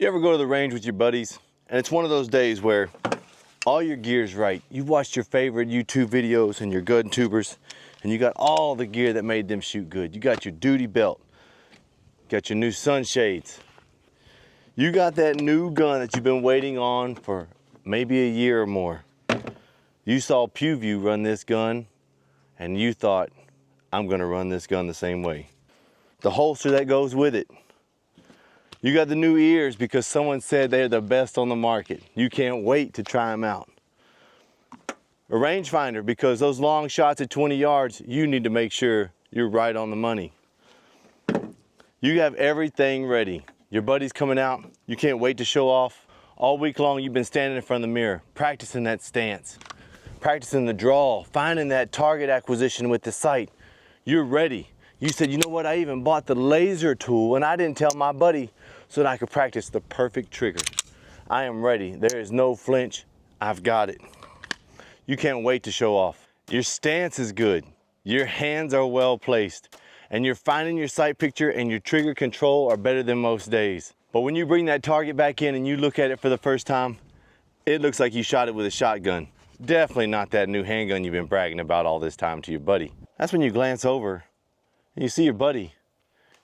You ever go to the range with your buddies and it's one of those days where all your gear's right. You've watched your favorite YouTube videos and your gun tubers and you got all the gear that made them shoot good. You got your duty belt, got your new sunshades. You got that new gun that you've been waiting on for maybe a year or more. You saw PewView run this gun and you thought, I'm gonna run this gun the same way. The holster that goes with it. You got the new ears because someone said they're the best on the market. You can't wait to try them out. A rangefinder because those long shots at 20 yards, you need to make sure you're right on the money. You have everything ready. Your buddy's coming out, you can't wait to show off. All week long you've been standing in front of the mirror, practicing that stance, practicing the draw, finding that target acquisition with the sight. You're ready. You said, you know what, I even bought the laser tool and I didn't tell my buddy so that I could practice the perfect trigger. I am ready. There is no flinch. I've got it. You can't wait to show off. Your stance is good. Your hands are well placed. And you're finding your sight picture and your trigger control are better than most days. But when you bring that target back in and you look at it for the first time, it looks like you shot it with a shotgun. Definitely not that new handgun you've been bragging about all this time to your buddy. That's when you glance over and you see your buddy,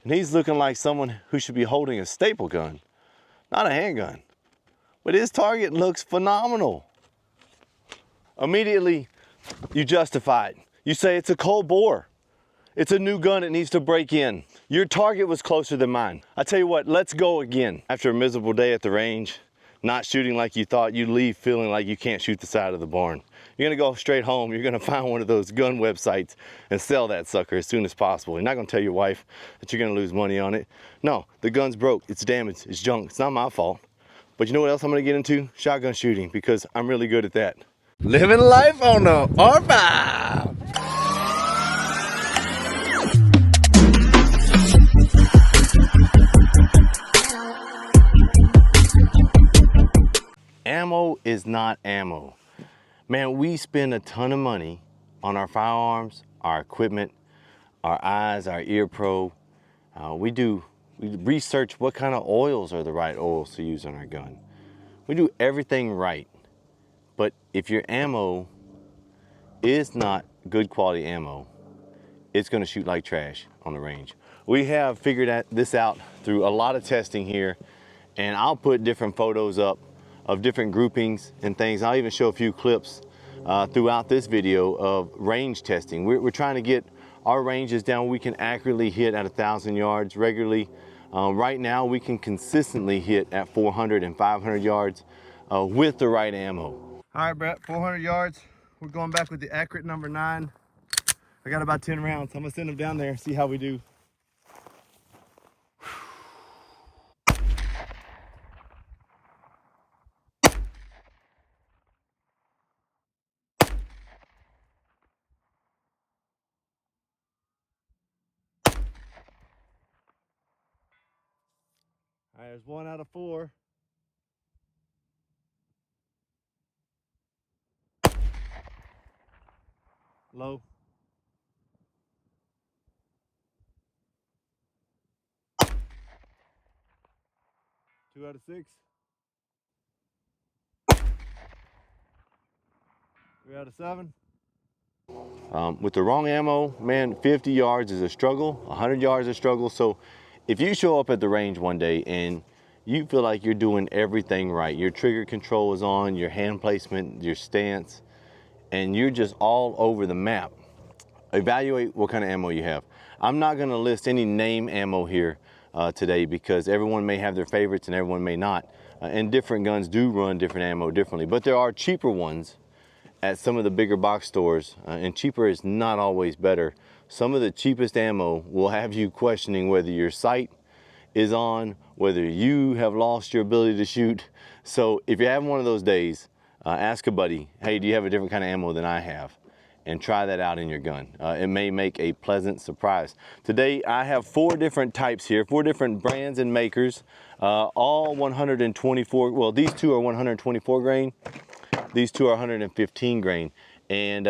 and he's looking like someone who should be holding a staple gun, not a handgun. But his target looks phenomenal. Immediately, you justify it. You say it's a cold bore. It's a new gun, it needs to break in. Your target was closer than mine. I tell you what, let's go again. After a miserable day at the range, not shooting like you thought, you leave feeling like you can't shoot the side of the barn. You're gonna go straight home, you're gonna find one of those gun websites and sell that sucker as soon as possible. You're not gonna tell your wife that you're gonna lose money on it. No, the gun's broke, it's damaged, it's junk, it's not my fault. But you know what else I'm gonna get into? Shotgun shooting, because I'm really good at that. Living life on the R5. Ammo is not ammo. Man, we spend a ton of money on our firearms, our equipment, our eyes, our ear probe. We research what kind of oils are the right oils to use on our gun. We do everything right. But if your ammo is not good quality ammo, it's gonna shoot like trash on the range. We have figured this out through a lot of testing here, and I'll put different photos up of different groupings and things. I'll even show a few clips throughout this video of range testing. We're trying to get our ranges down where we can accurately hit at 1,000 yards regularly. Right now we can consistently hit at 400 and 500 yards with the right ammo. All right, Brett, 400 yards. We're going back with the accurate number 9. I got about 10 rounds. I'm gonna send them down there, see how we do. All right, there's 1 out of 4. Low. 2 out of 6. 3 out of 7. With the wrong ammo, man, 50 yards is a struggle, 100 yards is a struggle. So if you show up at the range one day and you feel like you're doing everything right, your trigger control is on, your hand placement, your stance, and you're just all over the map, evaluate what kind of ammo you have. I'm not gonna list any name ammo here today because everyone may have their favorites and everyone may not. And different guns do run different ammo differently, but there are cheaper ones at some of the bigger box stores, and cheaper is not always better. Some of the cheapest ammo will have you questioning whether your sight is on, whether you have lost your ability to shoot. So if you're having one of those days, ask a buddy, hey, do you have a different kind of ammo than I have? And try that out in your gun. It may make a pleasant surprise. Today I have 4 different types here, 4 different brands and makers, all 124, well these 2 are 124 grain. These 2 are 115 grain, and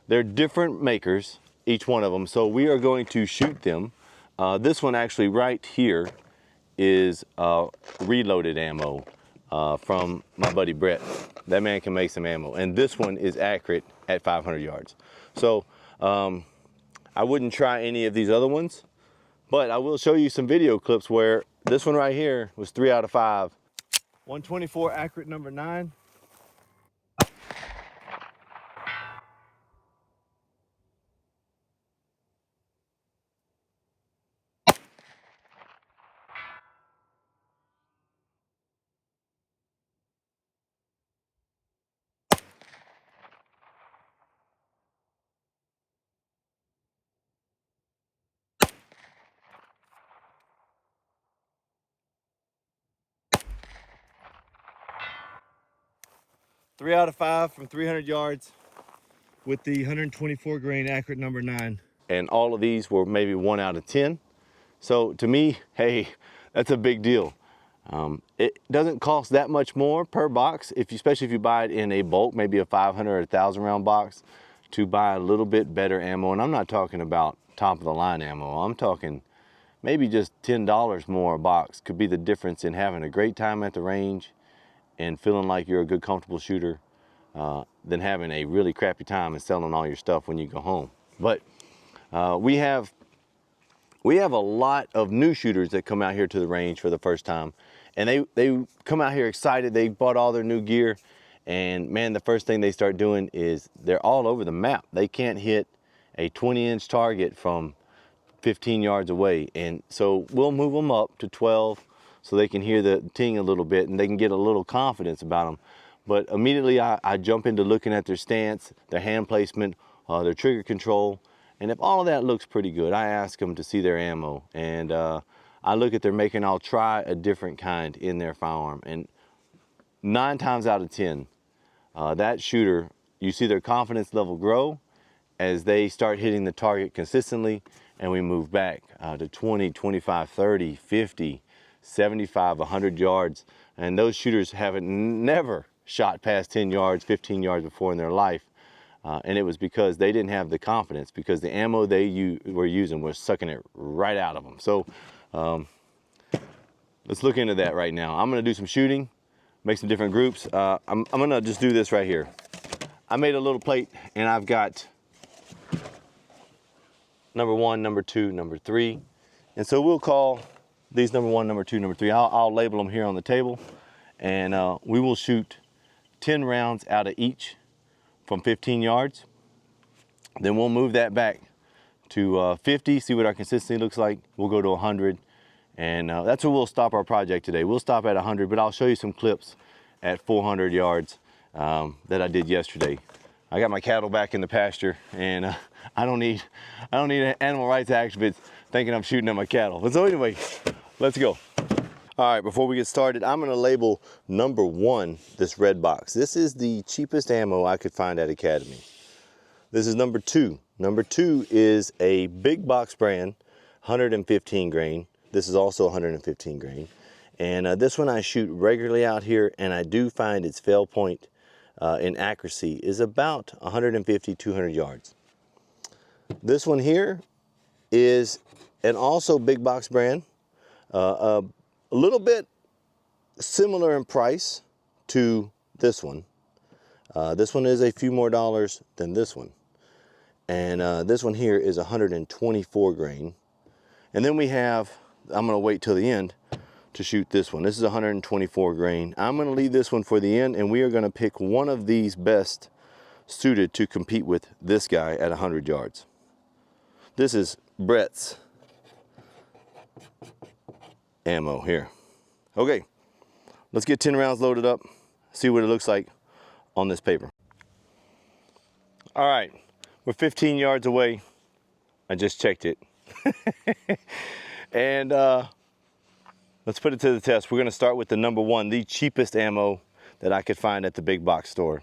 they're different makers, each one of them. So we are going to shoot them. This one actually right here is reloaded ammo from my buddy Brett. That man can make some ammo, and this one is accurate at 500 yards. So I wouldn't try any of these other ones, but I will show you some video clips where this one right here was 3 out of 5. 124 accurate number 9. Three out of 5 from 300 yards with the 124 grain accurate number 9. And all of these were maybe 1 out of 10. So to me, hey, that's a big deal. It doesn't cost that much more per box, especially if you buy it in a bulk, maybe a 500 or 1,000 round box, to buy a little bit better ammo. And I'm not talking about top of the line ammo. I'm talking maybe just $10 more a box could be the difference in having a great time at the range and feeling like you're a good, comfortable shooter than having a really crappy time and selling all your stuff when you go home. But we have a lot of new shooters that come out here to the range for the first time, and they come out here excited. They bought all their new gear, and man, the first thing they start doing is they're all over the map. They can't hit a 20-inch target from 15 yards away, and so we'll move them up to 12 so they can hear the ting a little bit and they can get a little confidence about them. But immediately I jump into looking at their stance, their hand placement, their trigger control, and if all of that looks pretty good, I ask them to see their ammo, and I look at their make, and I'll try a different kind in their firearm. And 9 times out of 10, that shooter, you see their confidence level grow as they start hitting the target consistently, and we move back to 20, 25, 30, 50, 75, 100 yards. And those shooters haven't never shot past 10 yards, 15 yards before in their life. And it was because they didn't have the confidence, because the ammo they were using was sucking it right out of them. So let's look into that right now. I'm gonna do some shooting, make some different groups. I'm gonna just do this right here. I made a little plate, and I've got number 1, number 2, number 3. And so we'll call these number 1, number 2, number 3. I'll label them here on the table, and we will shoot 10 rounds out of each from 15 yards. Then we'll move that back to 50, see what our consistency looks like. We'll go to 100, and that's where we'll stop our project today. We'll stop at 100, but I'll show you some clips at 400 yards that I did yesterday. I got my cattle back in the pasture, and I don't need animal rights activists thinking I'm shooting at my cattle. But so anyway, let's go. All right, before we get started, I'm gonna label number 1, this red box. This is the cheapest ammo I could find at Academy. This is number 2. Number 2 is a big box brand, 115 grain. This is also 115 grain. And this one I shoot regularly out here, and I do find its fail point in accuracy is about 150, 200 yards. This one here is an also big box brand, a little bit similar in price to this one. This one is a few more dollars than this one. And this one here is 124 grain. And then we have, I'm gonna wait till the end to shoot this one. This is 124 grain. I'm gonna leave this one for the end, and we are gonna pick one of these best suited to compete with this guy at 100 yards. This is Brett's ammo here. Okay, let's get 10 rounds loaded up, see what it looks like on this paper. All right, we're 15 yards away. I just checked it. And let's put it to the test. We're gonna start with the number 1, the cheapest ammo that I could find at the big box store.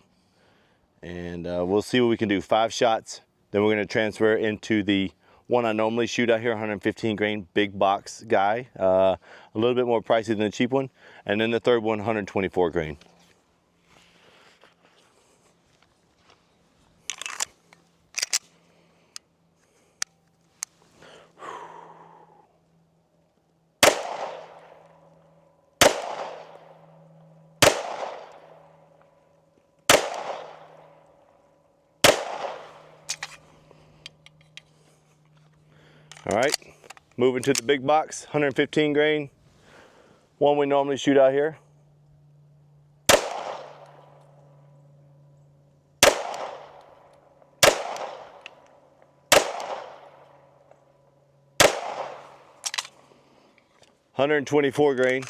And we'll see what we can do. 5 shots, then we're gonna transfer into the one I normally shoot out here, 115 grain, big box guy. A little bit more pricey than the cheap one. And then the third one, 124 grain. All right, moving to the big box, 115 grain, one we normally shoot out here. $124 grain.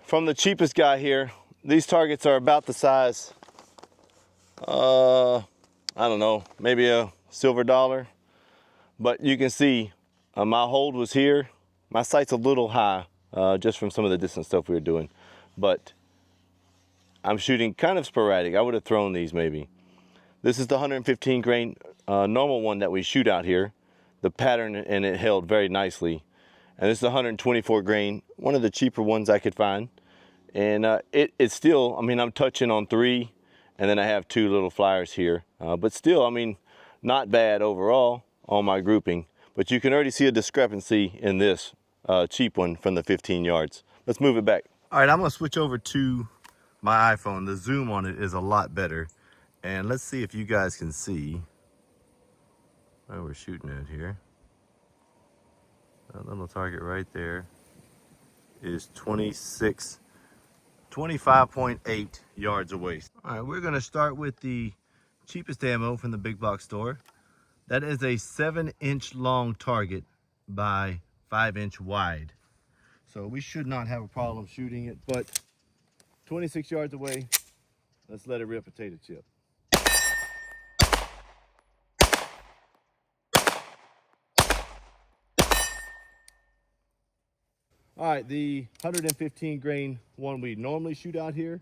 From the cheapest guy here, these targets are about the size, I don't know, maybe a silver dollar. But you can see my hold was here. My sight's a little high, just from some of the distance stuff we were doing. But I'm shooting kind of sporadic. I would have thrown these maybe. This is the 115 grain normal one that we shoot out here. The pattern and it held very nicely. And this is the 124 grain, one of the cheaper ones I could find. And it's still, I mean, I'm touching on 3, and then I have 2 little flyers here. But still, I mean, not bad overall on my grouping. But you can already see a discrepancy in this cheap one from the 15 yards. Let's move it back. All right, I'm gonna switch over to my iPhone. The zoom on it is a lot better. And let's see if you guys can see where we're shooting at here. That little target right there is 25.8 yards away. All right, we're gonna start with the cheapest ammo from the big box store. That is a 7-inch long target by 5-inch wide. So we should not have a problem shooting it, but 26 yards away, let's let it rip potato chip. All right, the 115 grain one we normally shoot out here.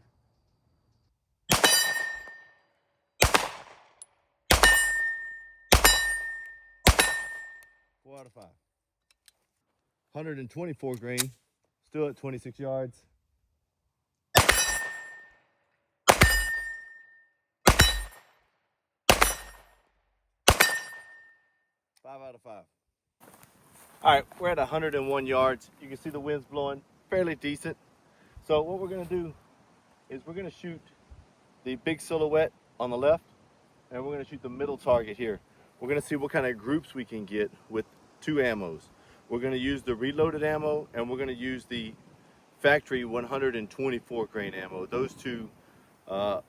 4 out of 5. 124 grain, still at 26 yards. 5 out of 5. All right, we're at 101 yards. You can see the wind's blowing fairly decent. So what we're gonna do is we're gonna shoot the big silhouette on the left, and we're gonna shoot the middle target here. We're gonna see what kind of groups we can get with 2 ammos. We're gonna use the reloaded ammo, and we're gonna use the factory 124 grain ammo. Those 2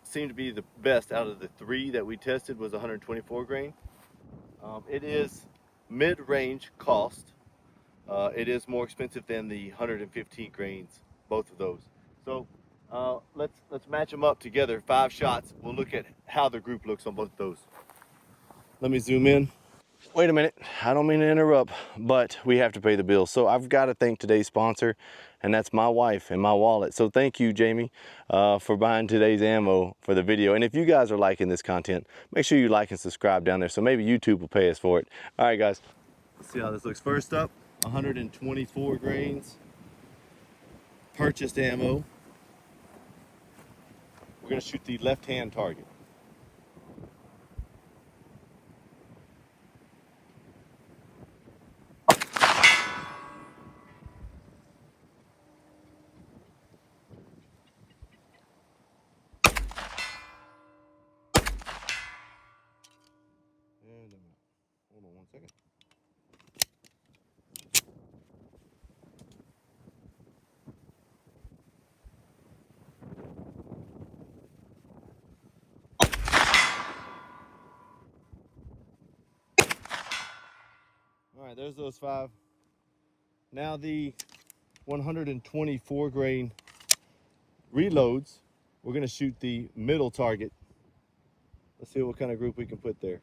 seem to be the best out of the 3 that we tested was 124 grain. It is mid-range cost. It is more expensive than the 115 grains, both of those. So let's match them up together. 5 shots. We'll look at how the group looks on both of those. Let me zoom in. Wait a minute, I don't mean to interrupt, but we have to pay the bills. So I've got to thank today's sponsor, and that's my wife and my wallet. So thank you, Jamie, for buying today's ammo for the video. And if you guys are liking this content, make sure you like and subscribe down there so maybe YouTube will pay us for it. All right, guys. Let's see how this looks. First up, 124 grains, purchased ammo. We're gonna shoot the left-hand target. Hold on one second. All right, there's those 5. Now the 124 grain reloads, we're gonna shoot the middle target. Let's see what kind of group we can put there.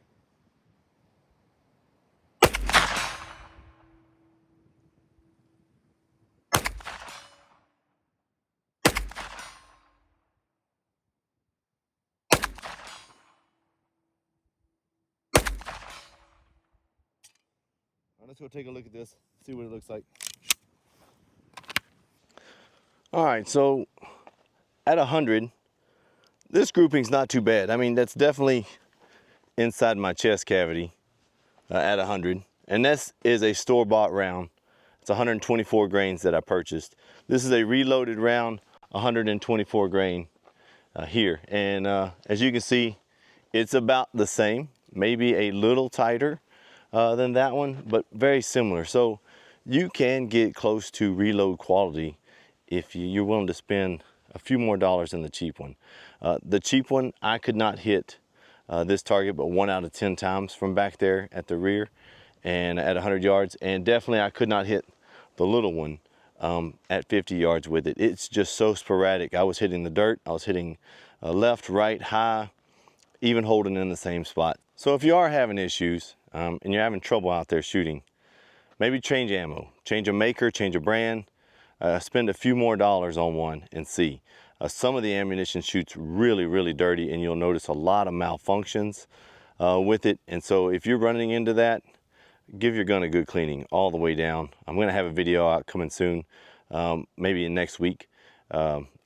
All right, let's go take a look at this, see what it looks like. All right, so at 100, this grouping's not too bad. I mean, that's definitely inside my chest cavity at 100. And this is a store-bought round. It's 124 grains that I purchased. This is a reloaded round, 124 grain here. And as you can see, it's about the same, maybe a little tighter than that one, but very similar. So you can get close to reload quality if you're willing to spend a few more dollars than the cheap one. The cheap one, I could not hit this target but 1 out of 10 times from back there at the rear and at 100 yards. And definitely I could not hit the little one at 50 yards with it. It's just so sporadic. I was hitting the dirt, I was hitting left, right, high, even holding in the same spot. So if you are having issues and you're having trouble out there shooting, maybe change ammo, change a maker, change a brand, spend a few more dollars on one and see. Some of the ammunition shoots really, really dirty, and you'll notice a lot of malfunctions with it. And so if you're running into that, give your gun a good cleaning all the way down. I'm gonna have a video out coming soon, maybe in next week,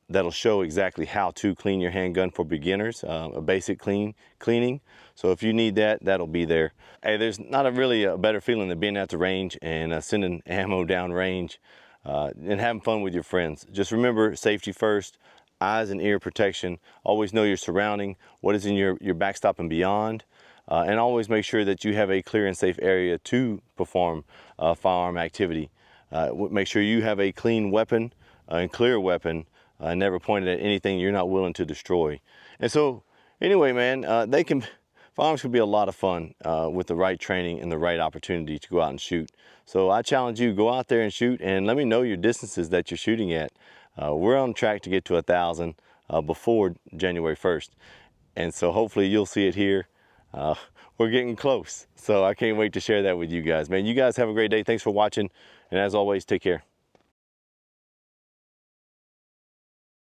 that'll show exactly how to clean your handgun for beginners, a basic cleaning. So if you need that, that'll be there. Hey, there's not really a better feeling than being at the range and sending ammo down range and having fun with your friends. Just remember, safety first, eyes and ear protection. Always know your surrounding, what is in your backstop and beyond. And always make sure that you have a clear and safe area to perform firearm activity. Make sure you have a clean weapon and clear weapon, never pointed at anything you're not willing to destroy. And so, anyway, man, firearms can be a lot of fun with the right training and the right opportunity to go out and shoot. So I challenge you, go out there and shoot, and let me know your distances that you're shooting at. We're on track to get to 1,000 before January 1st. And so hopefully you'll see it here. We're getting close. So I can't wait to share that with you guys. Man, you guys have a great day. Thanks for watching. And as always, take care.